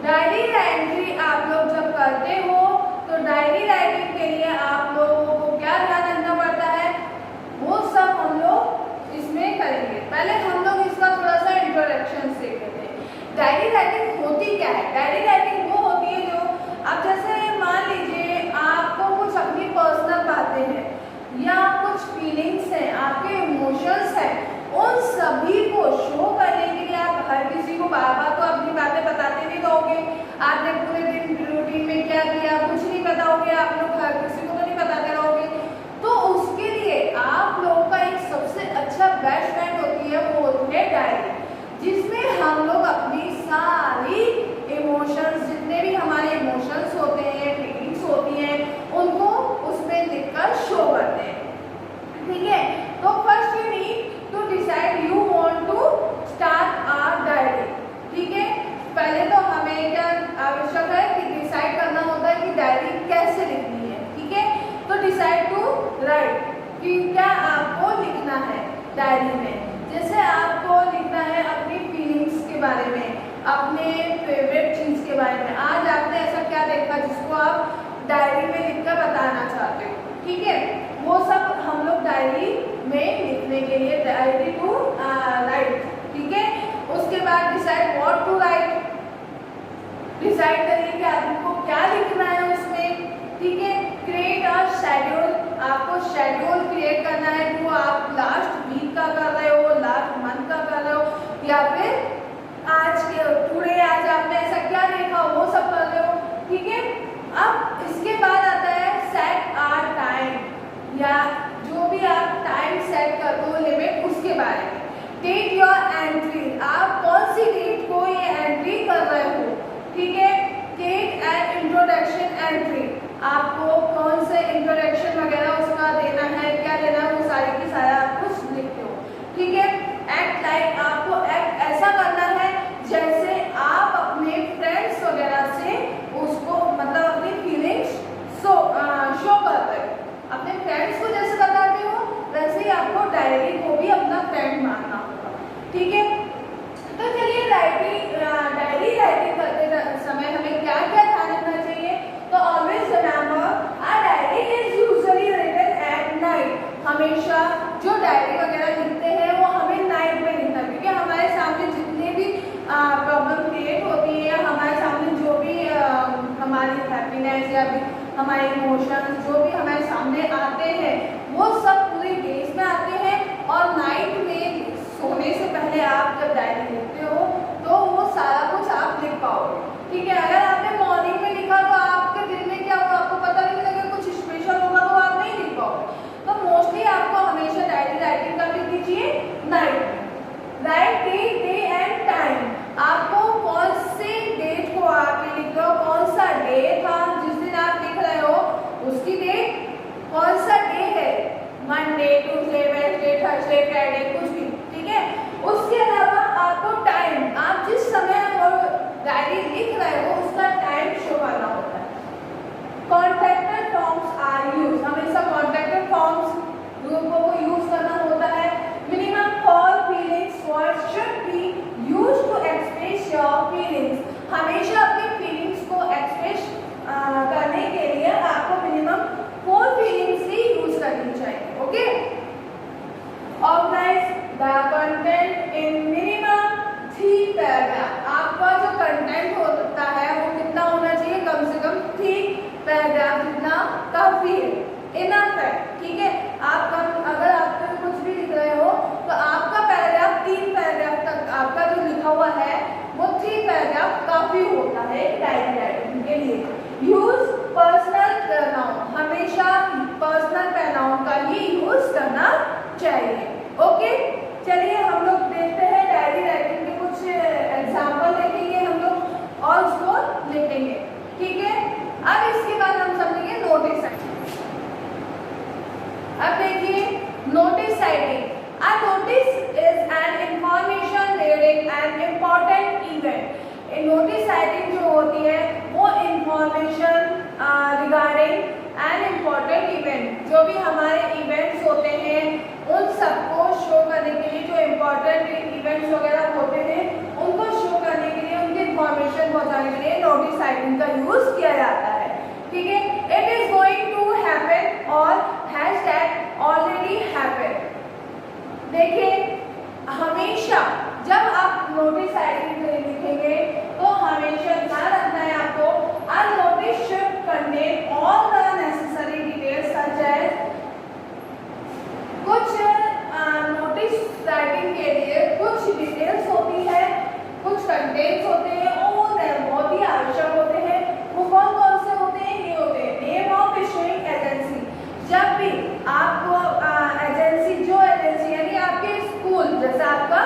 Diary entry आप लोग जब करते हो तो डायरी राइटिंग के लिए आप लोगों को क्या ध्यान रखना पड़ता है, वो सब हम लोग इसमें करेंगे। पहले हम लोग इसका थोड़ा सा इंट्रोडक्शन देख लेते हैं। डायरी राइटिंग होती क्या है? डायरी राइटिंग वो होती है जो अब जैसे मान लीजिए आपको कुछ अपनी पर्सनल बातें हैं या कुछ फीलिंग्स हैं, आपके इमोशंस हैं, उन सभी को शो करने के लिए आप हर किसी को बार बार तो अपनी बातें बताते नहीं रहोगे। आपने पूरे दिन रूटीन में क्या किया कुछ नहीं बताओगे, आप लोग हर किसी को तो नहीं बताते रहोगे। तो उसके लिए आप लोगों का एक सबसे अच्छा बेस्ट फ्रेंड होती है, वो होती है डायरी, जिसमें हम लोग अपनी सारी इमोशंस, जितने भी हमारे इमोशंस होते हैं, फीलिंग्स होती हैं, उनको उसमें लिखकर शो करते हैं। ठीक है, तो first you need to decide you want to start our diary. ठीक है, पहले तो हमें क्या आवश्यक है कि डिसाइड करना होता है कि डायरी कैसे लिखनी है। ठीक है, तो डिसाइड टू राइट कि क्या आपको लिखना है डायरी में। जैसे आपको लिखना है अपनी फीलिंग्स के बारे में, अपने फेवरेट चीज़ के बारे में। आज आपने ऐसा क्या देखा जिसको आप डायरी में लिखकर बताना चाहते हो। ठीक है, वो सब हम लोग डायरी में लिखने के लिए डायरी टू राइट। ठीक है, उसके बाद decide what to write, decide करिए कि आपको क्या लिखना है उसमें। ठीक है, क्रिएट अ शेड्यूल, आपको शेड्यूल क्रिएट करना है। वो आप लास्ट वीक का कर रहे हो, लास्ट मंथ का कर रहे हो, या फिर आज के पूरे आज आपने ऐसा क्या देखा वो सब कर रहे हो। ठीक है, अब इसके बाद आता है सेट आवर टाइम, या जो भी आप टाइम सेट कर दो लिमिट, उसके बारे में। टेक योर एंट्री, आप कौन सी डेट को ये एंट्री कर रहे हो। ठीक है, टेक एन इंट्रोडक्शन एंट्री, आपको कौन से इंट्रोडक्शन वगैरह उसका देना है, क्या देना है, वो सारी की सारा आप कुछ लिखते हो। ठीक है, एक्ट लाइक, आपको एक्ट ऐसा करना है जैसे आप अपने फ्रेंड्स वगैरह से उसको मतलब अपनी फीलिंग्स शो करते हो। अपने फ्रेंड्स को जैसे बताते हो वैसे ही आपको डायरी को भी अपना फ्रेंड मानना होगा। ठीक है, तो चलिए डायरी राइटिंग करते समय हमें क्या क्या ध्यान रखना चाहिए। तो always remember our diary is usually written at night, हमेशा जो डायरी वगैरह लिखते हैं वो हमें नाइट में लिखना, क्योंकि हमारे सामने जितने भी प्रॉब्लम क्रिएट होती है, हमारे सामने जो भी हमारी हैप्पीनेस या भी हमारे इमोशंस जो भी हमारे सामने आते हैं, वो सब पूरे डेज में आते हैं। और नाइट में सोने से पहले आप जब डायरी लिखते हो तो वो सारा कुछ आप लिख पाओगे। ठीक है, अगर आपने मॉर्निंग में लिखा तो आपके दिन में क्या होगा आपको पता नहीं लगेगा, कुछ स्पेशल होगा तो आप नहीं लिख पाओगे। तो मोस्टली आपको हमेशा डायरी राइटिंग कर लिखनी चाहिए नाइट में। Write date, day and time, आपको कौन से डेट को आप लिख रहे हो, कौन सा डे था जिस दिन आप लिख रहे हो, उसकी डेट, कौन सा डे है, Monday, Tuesday, Wednesday, Thursday, Friday, कुछ भी। ठीक है, उसके अलावा आपको टाइम, आप जिस समय वो डायरी लिख रहे हो उसका टाइम शो करना होता है। कॉन्टैक्टेड फॉर्म्स आर यूज, हमेशा कॉन्टैक्टेड फॉर्म्स को यूज करना होता है। Minimum for feelings words should be used to express your feelings, हमेशा अपनी फीलिंग्स को एक्सप्रेस करने के लिए आपको मिनिमम 4 फीलिंग्स ही यूज करनी चाहिए। Okay, organise the content in minimum 3 paragraph, आपका जो कंटेंट होता है वो कितना होना चाहिए, कम से कम 3 पैराग्राफ जितना काफी है, इनफ है। ठीक है, आप अगर आप कुछ भी लिख रहे हो तो आपका पैराग्राफ 3 पैराग्राफ तक आपका जो लिखा हुआ है वो 3 पैराग्राफ काफी होता है डायरी राइटिंग के लिए। यूज पर्सनल प्रोनाउन, हमेशा पर्सनल प्रोनाउन का ही यूज करना चाहिए। ओके, चलिए हम लोग देखते हैं डायरी राइटिंग के कुछ एग्जाम्पल देखेंगे हम लोग और उसको लिखेंगे। ठीक है, अब इसके बाद हम समझेंगे नोटिस राइटिंग। अब देखिए notice writing, a notice is an information regarding an important event. Notice writing जो होती है वो information regarding an important event, जो भी हमारे इवेंट्स होते हैं उन सबको शो करने के लिए, जो इम्पॉर्टेंट इवेंट्स वगैरह होते हैं उनको शो करने के लिए, उनकी इंफॉर्मेशन पहुंचाने के लिए or has that already happened. देखिए, हमेशा जब आप नोटिस राइटिंग लिखेंगे तो हमेशा ध्यान रखना है आपको, a notice should contain all the necessary details such as, कुछ नोटिस राइटिंग के लिए कुछ डिटेल्स होती है, कुछ कंटेंट्स होते हैं और बहुत ही आवश्यक होते हैं। वो कौन कौन से होते हैं? ये होते हैं नेम ऑफ इशूइंग एजेंसी। जब भी आपको एजेंसी, जो एजेंसी यानी आपके स्कूल, जैसे आपका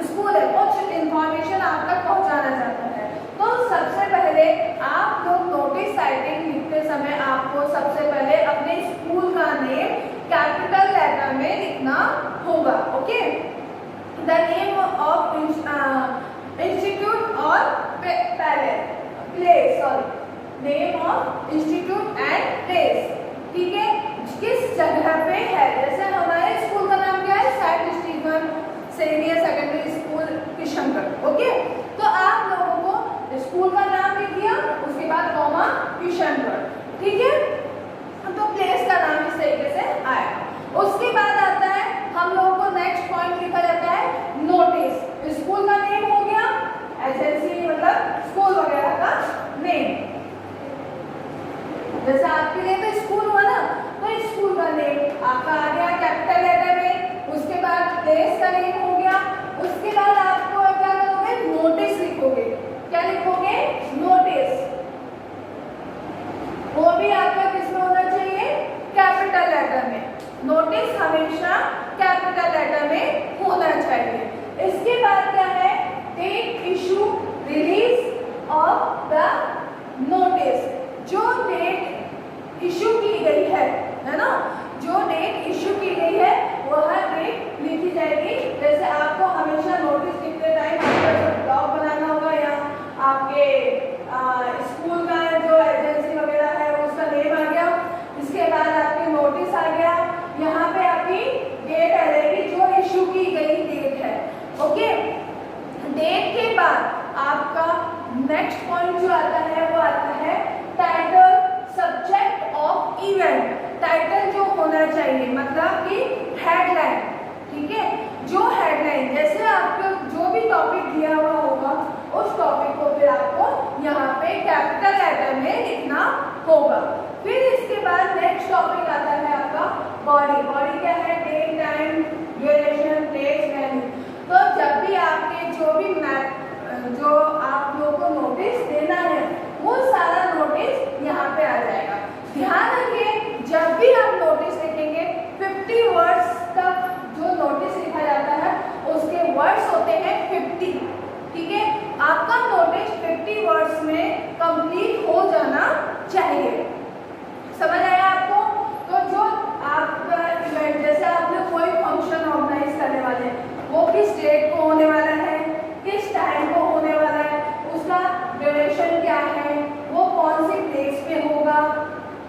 स्कूल है, कुछ इंफॉर्मेशन आप तक पहुंचाना चाहता है, तो सबसे पहले आप लोग नोटिस राइटिंग लिखते समय आपको सबसे पहले अपने स्कूल का नेम कैपिटल लेटर में लिखना होगा। Okay, the name of institute और place, sorry, name of institute and place, ठीक है, किस जगह पे है। जैसे हमारे स्कूल का नाम क्या है? Saint Stephen senior secondary school Kishangarh. Okay, तो आप लोगों को स्कूल का नाम लिख दिया, उसके बाद कॉमा किशनगढ़, ठीक है, तो प्लेस का नाम इस तरीके से आएगा। उसके बाद आता है हम लोगों को नेक्स्ट पॉइंट लिखा जाता है नोटिस। स्कूल का नेम हो गया, एजेंसी मतलब स्कूल वगैरह का नेम, जैसे आपके लिए तो स्कूल हुआ ना, तो स्कूल का नेम आपका आ गया कैपिटल लेटर में। उसके बाद प्लेस का नेम हो गया, उसके बाद आपको क्या करोगे? नोटिस लिखोगे। क्या लिखोगे? नोटिस। वो भी आपका किसमें होना चाहिए? कैपिटल लेटर में। नोटिस हमेशा कैपिटल लेटर में होना चाहिए। इसके बाद क्या है? Date, issue, release of the notice. जो डेट इशू की गई है ना, जो डेट इशू की गई है वह डेट लिखी जाएगी। जैसे आपको हमेशा नोटिस लिखते टाइम आपका ब्लॉग बनाना होगा या आपके स्कूल का जो एजेंसी वगैरह है उसका नेम आ गया, इसके बाद आपके नोटिस आ गया, यहाँ पे आपकी डेट आ जाएगी जो इशू की गई डेट है। ओके, डेट के बाद आपका नेक्स्ट पॉइंट जो आता है वो आता है title, subject of event. Title जो होना चाहिए मतलब कि हेडलाइन, ठीक है, जो हेडलाइन, जैसे आपको जो भी टॉपिक दिया हुआ होगा उस टॉपिक को फिर आपको यहाँ पे कैपिटल लेटर में लिखना होगा। फिर इसके बाद नेक्स्ट टॉपिक आता है आपका बॉडी। बॉडी क्या है? Date, time, duration, place, value. तो जब भी आपके जो आप लोगों को नोटिस देना है वो सारा नोटिस यहाँ पे आ जाएगा। ध्यान रखिए, जब भी आप नोटिस लिखेंगे 50 वर्ड्स तक जो नोटिस लिखा जाता है उसके वर्ड्स होते हैं 50, ठीक है। आपका नोटिस 50 वर्ड्स में कंप्लीट हो जाना चाहिए। समझ आया आपको? तो जो आपका इवेंट, जैसे आपने कोई फंक्शन ऑर्गेनाइज करने वाले हैं, वो किस डेट को होने वाला है, किस टाइम को होने वाला है, उसका ड्यूरेशन क्या है, वो कौन सी प्लेस पे होगा,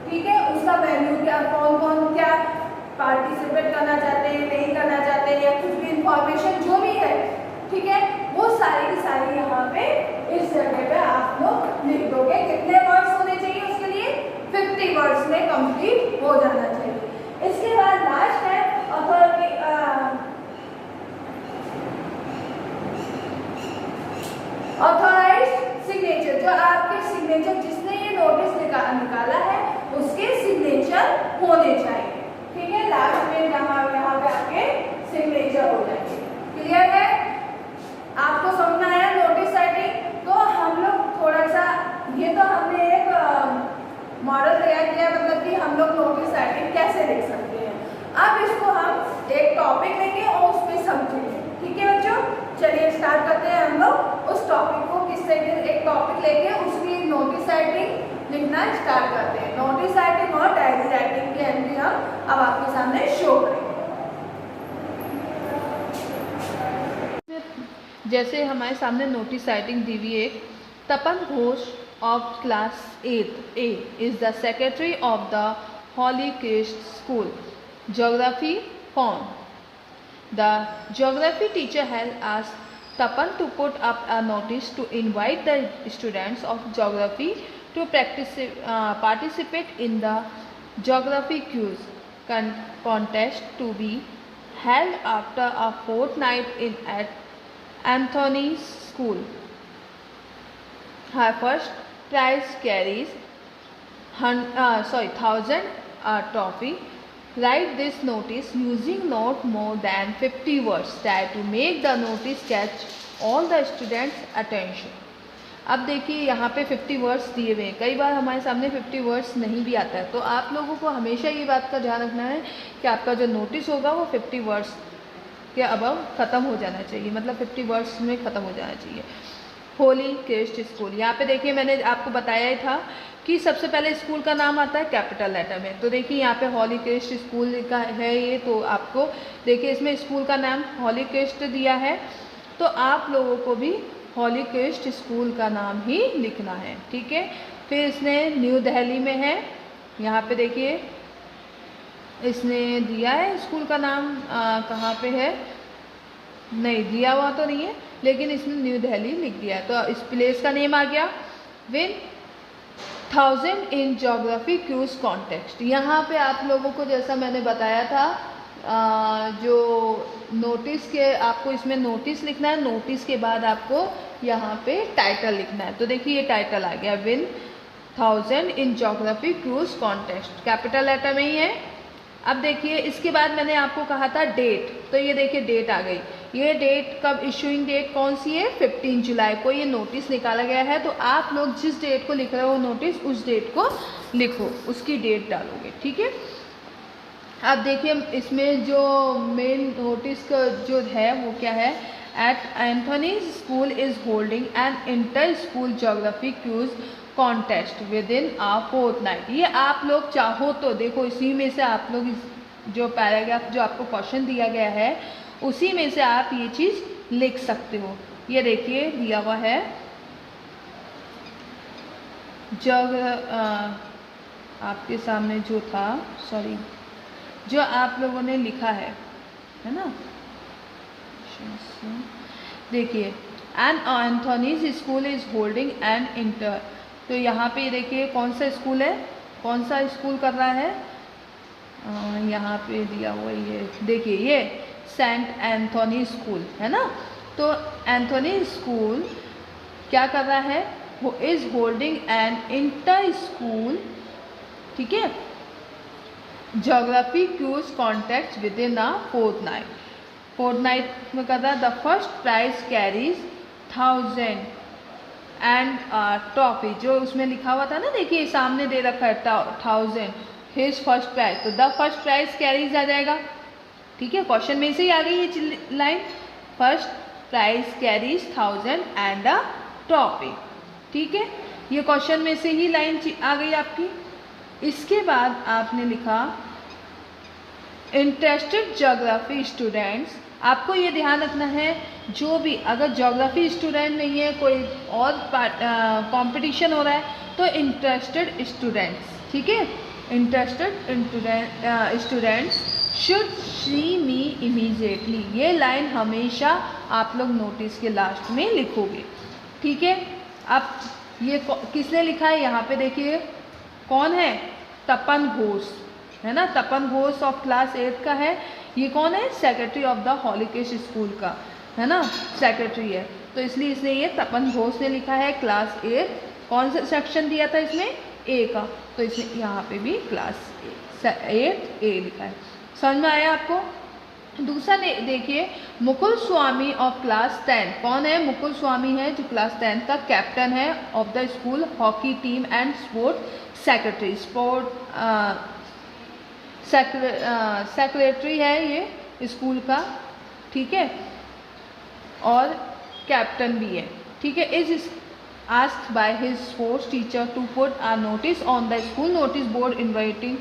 ठीक है, उसका वेन्यू क्या, कौन कौन क्या पार्टिसिपेट करना चाहते हैं, नहीं करना चाहते हैं, या कुछ भी इंफॉर्मेशन जो भी है, ठीक है, वो सारी की सारी यहाँ पे इस जगह पे आप लोग लिख दोगे। कितने वर्ड्स होने चाहिए उसके लिए? 50 वर्ड्स में कंप्लीट हो जाना चाहिए। इसके बाद लास्ट है अथॉरिटी, ऑथराइज्ड सिग्नेचर। जो आपके सिग्नेचर, जिसने ये नोटिस निकाला है उसके सिग्नेचर होने चाहिए, ठीक है। लास्ट में यहाँ पे आपके सिग्नेचर हो जाएंगे। क्लियर है? आपको समझ में आया नोटिस राइटिंग? तो हम लोग थोड़ा सा, ये तो हमने एक मॉडल तैयार किया, मतलब कि हम लोग नोटिस राइटिंग कैसे लिख सकते हैं। अब इसको हम एक टॉपिक लेंगे और उसमें समझेंगे, ठीक है बच्चों। चलिए स्टार्ट करते हैं हम लोग उस टॉपिक को। किस तरीके से एक टॉपिक लेके उसकी नोटिस राइटिंग लिखना स्टार्ट करते हैं। नोटिस राइटिंग और डायरी राइटिंग की एंट्री हम अब आपके सामने शो करेंगे। जैसे हमारे सामने नोटिस राइटिंग दी हुई है। Tapan Ghosh of class 8 A is the secretary of the Holy Christ School. Geography found. The geography teacher has asked Tapan to put up a notice to invite the students of geography to participate in the geography quiz contest to be held after a fortnight in at Anthony's school. Her first prize carries 1000 trophy. Write this notice using not more than 50 words. Try to make the notice catch all the students' attention. अब देखिए यहाँ पे 50 words दिए हुए हैं। कई बार हमारे सामने 50 वर्ड्स नहीं भी आता है, तो आप लोगों को हमेशा ये बात का ध्यान रखना है कि आपका जो नोटिस होगा वो 50 वर्ड्स के अबव ख़त्म हो जाना चाहिए, मतलब 50 वर्ड्स में ख़त्म हो जाना चाहिए। होली क्रिस्ट स्कूल, यहाँ पे देखिए मैंने आपको बताया ही था कि सबसे पहले स्कूल का नाम आता है कैपिटल लेटर में। तो देखिए यहाँ पे हॉली क्रिस्ट स्कूल का है ये, तो आपको देखिए इसमें स्कूल का नाम हॉली क्रिस्ट दिया है, तो आप लोगों को भी हॉली क्रिस्ट स्कूल का नाम ही लिखना है, ठीक है। फिर इसने न्यू दिल्ली में है, यहाँ पे देखिए इसने दिया है स्कूल का नाम, कहाँ पे है नहीं दिया हुआ तो नहीं है, लेकिन इसने न्यू दिल्ली लिख दिया है। तो इस प्लेस का नेम आ गया। Win 1000 in geography quiz contest, यहाँ पे आप लोगों को जैसा मैंने बताया था जो नोटिस के आपको इसमें नोटिस लिखना है, नोटिस के बाद आपको यहाँ पे टाइटल लिखना है। तो देखिए ये टाइटल आ गया, win 1000 in geography quiz contest, capital letter में ही है। अब देखिए इसके बाद मैंने आपको कहा था डेट, तो ये देखिए डेट आ गई। ये डेट कब, इशूइंग डेट कौन सी है, 15 जुलाई को ये नोटिस निकाला गया है। तो आप लोग जिस डेट को लिख रहे हो नोटिस, उस डेट को लिखो, उसकी डेट डालोगे, ठीक है। अब देखिए इसमें जो मेन नोटिस का जो है वो क्या है, at Anthony's school is holding an inter school geography quiz contest within a fortnight. ये आप लोग चाहो तो देखो इसी में से आप लोग जो पैराग्राफ जो आपको क्वेश्चन दिया गया है उसी में से आप ये चीज़ लिख सकते हो। ये देखिए दिया हुआ है आपके सामने जो था, सॉरी जो आप लोगों ने लिखा है ना, देखिए an Anthony's school is holding an inter, तो यहाँ पे देखिए कौन सा स्कूल है, कौन सा स्कूल कर रहा है, यहाँ पे दिया हुआ ये देखिए ये सेंट एंथोनी स्कूल है ना। तो एंथोनी स्कूल क्या कर रहा है, वो is holding an inter school, ठीक है, geography quiz contest within a fortnight. Fortnight में कर रहा है। The first prize carries 1000 and trophy, जो उसमें लिखा हुआ था ना, देखिए सामने दे रखा है 1000 हिज फर्स्ट प्राइज, तो द फर्स्ट प्राइज कैरीज आ जाएगा, ठीक है। क्वेश्चन में से ही आ गई ये line, first prize carries 1000 and a trophy, ठीक है। ये क्वेश्चन में से ही लाइन आ गई आपकी। इसके बाद आपने लिखा इंटरेस्टेड ज्योग्राफी स्टूडेंट्स, आपको ये ध्यान रखना है जो भी अगर ज्योग्राफी स्टूडेंट नहीं है, कोई और कंपटीशन हो रहा है, तो इंटरेस्टेड स्टूडेंट्स, ठीक है, interested students should see me immediately, ये लाइन हमेशा आप लोग नोटिस के लास्ट में लिखोगे, ठीक है। अब ये किसने लिखा है, यहाँ पे देखिए कौन है, तपन घोष है ना, तपन घोष ऑफ क्लास 8 का है। ये कौन है, सेक्रेटरी ऑफ द हॉलीक्रिस्ट स्कूल का है ना, सेक्रेटरी है, तो इसलिए इसने ये तपन घोष ने लिखा है क्लास 8। कौन सा सेक्शन दिया था इसमें, ए का, तो इसने यहाँ पे भी क्लास 8 ए लिखा है। समझ में आया आपको। दूसरा देखिए मुकुल स्वामी ऑफ क्लास 10, कौन है, मुकुल स्वामी है जो क्लास 10 का कैप्टन है of the school hockey team and sport secretary, secretary है ये स्कूल का, ठीक है, और कैप्टन भी है, ठीक है। Is asked by his sports teacher to put a notice on the school notice board inviting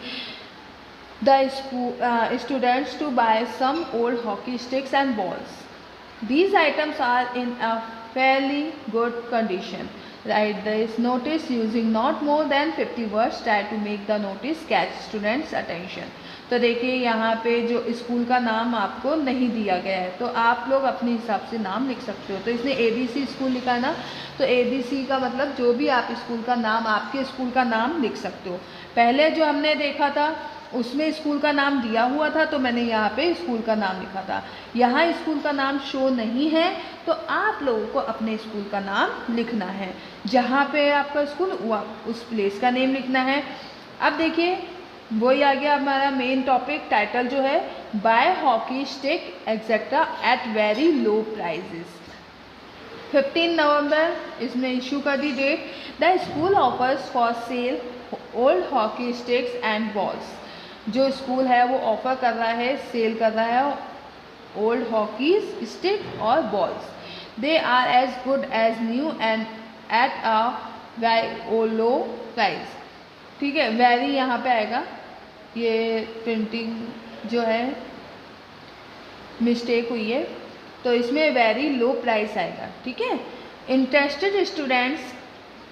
the students to buy some old hockey sticks and balls. These items are in a fairly good condition. Write this notice using not more than 50 words. Try to make the notice catch students' attention. तो देखिए यहाँ पे जो school का नाम आपको नहीं दिया गया है, तो आप लोग अपने हिसाब से नाम लिख सकते हो। तो इसने ABC स्कूल लिखा ना, तो ABC का मतलब जो भी आप स्कूल का नाम, आपके स्कूल का नाम लिख सकते हो। पहले जो हमने देखा था उसमें स्कूल का नाम दिया हुआ था, तो मैंने यहाँ पे स्कूल का नाम लिखा था। यहाँ स्कूल का नाम शो नहीं है, तो आप लोगों को अपने स्कूल का नाम लिखना है। जहाँ पे आपका स्कूल उस प्लेस का नेम लिखना है। अब देखिए वही आ गया हमारा मेन टॉपिक। टाइटल जो है buy hockey stick etcetera at very low prices. 15 नवंबर इसमें इशू कर दी date. The school offers for sale old hockey sticks and balls. जो स्कूल है वो ऑफर कर रहा है, सेल कर रहा है ओल्ड हॉकी स्टिक और balls. They are as good as new and at a low price. ठीक है, वेरी यहाँ पे आएगा, ये प्रिंटिंग जो है मिस्टेक हुई है, तो इसमें वेरी लो प्राइस आएगा। ठीक है, इंटरेस्टेड स्टूडेंट्स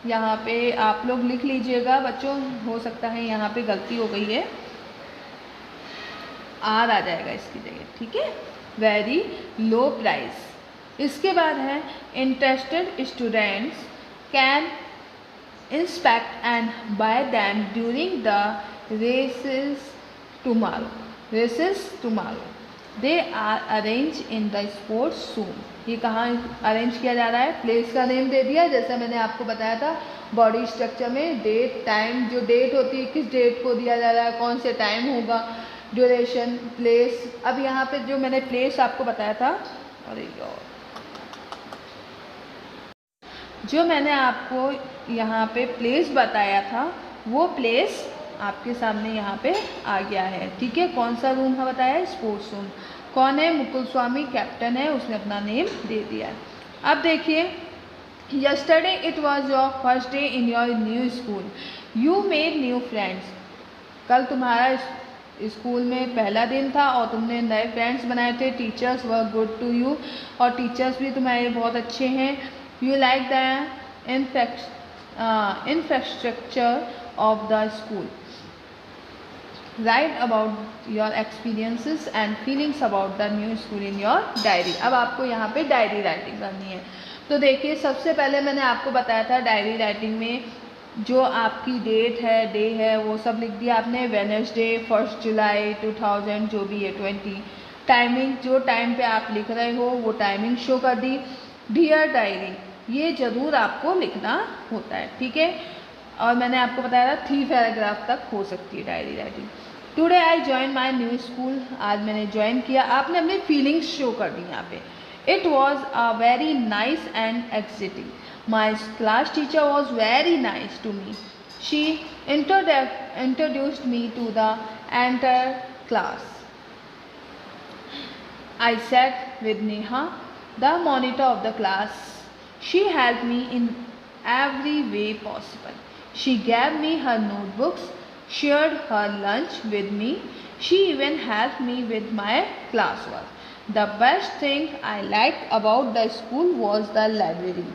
यहाँ पे आप लोग लिख लीजिएगा बच्चों, हो सकता है यहाँ पे गलती हो गई है, आर आ जाएगा इसकी जगह। ठीक है, वेरी लो प्राइस। इसके बाद है interested students can inspect and buy them during the recess tomorrow. They are arrange in the sports room. ये कहाँ अरेंज किया जा रहा है, प्लेस का नेम दे दिया, जैसा मैंने आपको बताया था बॉडी स्ट्रक्चर में डेट टाइम, जो डेट होती है किस डेट को दिया जा रहा है, कौन से टाइम होगा, ड्यूरेशन, प्लेस। अब यहाँ पे जो मैंने प्लेस आपको बताया था, अरे यार, जो मैंने आपको यहाँ पे प्लेस बताया था वो प्लेस आपके सामने यहाँ पे आ गया है। ठीक है, कौन सा रूम है बताया, स्पोर्ट्स रूम। कौन है, मुकुल स्वामी कैप्टन है, उसने अपना नेम दे दिया है। अब देखिए, yesterday it was your first day in your new school, you made new friends. कल तुम्हारा स्कूल में पहला दिन था और तुमने नए फ्रेंड्स बनाए थे। Teachers were good to you, और टीचर्स भी तुम्हारे बहुत अच्छे हैं। You like the infrastructure of the school. Write about your experiences and feelings about the new school in your diary. अब आपको यहाँ पे डायरी राइटिंग करनी है। तो देखिए, सबसे पहले मैंने आपको बताया था डायरी राइटिंग में जो आपकी डेट है, डे है, वो सब लिख दिया आपने। वेडनेसडे 1 जुलाई 2000 जो भी है 20। टाइमिंग, जो टाइम पे आप लिख रहे हो वो टाइमिंग शो कर दी। डियर डायरी, ये ज़रूर आपको लिखना होता है। ठीक है, और मैंने आपको बताया था 3 पैराग्राफ तक हो सकती है diary writing. Today I join my new school, आज मैंने ज्वाइन किया। आपने अपनी फीलिंग्स शो कर दी यहाँ पे। It was a very nice and exciting. My class teacher was very nice to me. She introduced me to the entire class. I sat with Neha, the monitor of the class. She helped me in every way possible. She gave me her notebooks, shared her lunch with me. She even helped me with my classwork. The best thing I liked about the school was the library.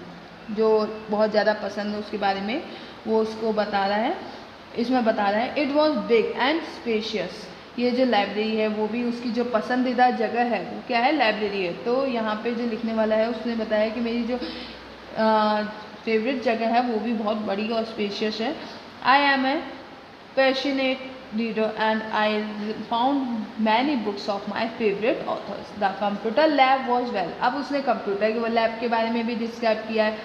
जो बहुत ज़्यादा पसंद है उसके बारे में वो उसको बता रहा है, इसमें बता रहा है। It was big and spacious. ये जो लाइब्रेरी है वो भी उसकी जो पसंदीदा जगह है वो क्या है, लाइब्रेरी है। तो यहाँ पे जो लिखने वाला है उसने बताया कि मेरी जो फेवरेट जगह है वो भी बहुत बड़ी और स्पेशियस है। I am a passionate reader and I found many books of my favourite authors. The computer lab was well. अब उसने कंप्यूटर के लैब के बारे में भी डिस्क्राइब किया है।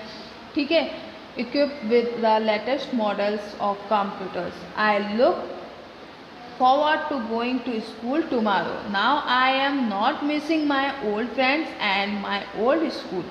ठीक है, equipped with the latest models of computers. I look forward to going to school tomorrow. Now I am not missing my old friends and my old school.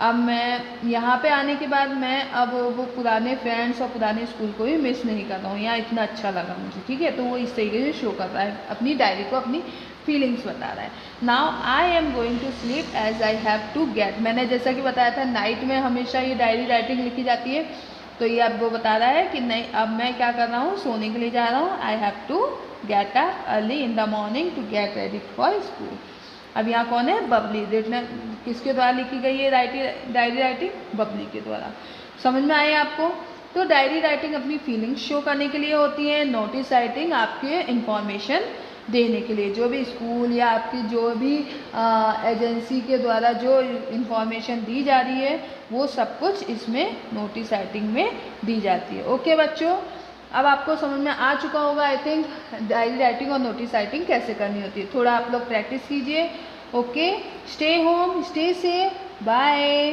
अब मैं यहाँ पे आने के बाद मैं अब वो पुराने फ्रेंड्स और पुराने स्कूल को भी मिस नहीं कर रहा हूँ, यहाँ इतना अच्छा लगा मुझे। ठीक है, तो वो इस तरीके से शो कर रहा है, अपनी डायरी को अपनी फीलिंग्स बता रहा है। Now I am going to sleep as I have to get. मैंने जैसा कि बताया था नाइट में हमेशा ये डायरी राइटिंग लिखी जाती है, तो ये अब वो बता रहा है कि नहीं अब मैं क्या कर रहा हूँ, सोने के लिए जा रहा हूँ। I have to get up early in the morning to get ready for school. अब यहाँ कौन है, बबली। देखना किसके द्वारा लिखी गई है डायरी राइटिंग, बबली के द्वारा। समझ में आए आपको। तो डायरी राइटिंग अपनी फीलिंग्स शो करने के लिए होती है। नोटिस राइटिंग आपके इंफॉर्मेशन देने के लिए, जो भी स्कूल या आपकी जो भी एजेंसी के द्वारा जो इंफॉर्मेशन दी जा रही है वो सब कुछ इसमें नोटिस राइटिंग में दी जाती है। ओके बच्चों, अब आपको समझ में आ चुका होगा आई थिंक डायरी राइटिंग और नोटिस राइटिंग कैसे करनी होती है। थोड़ा आप लोग प्रैक्टिस कीजिए। Okay, stay home, stay safe, bye.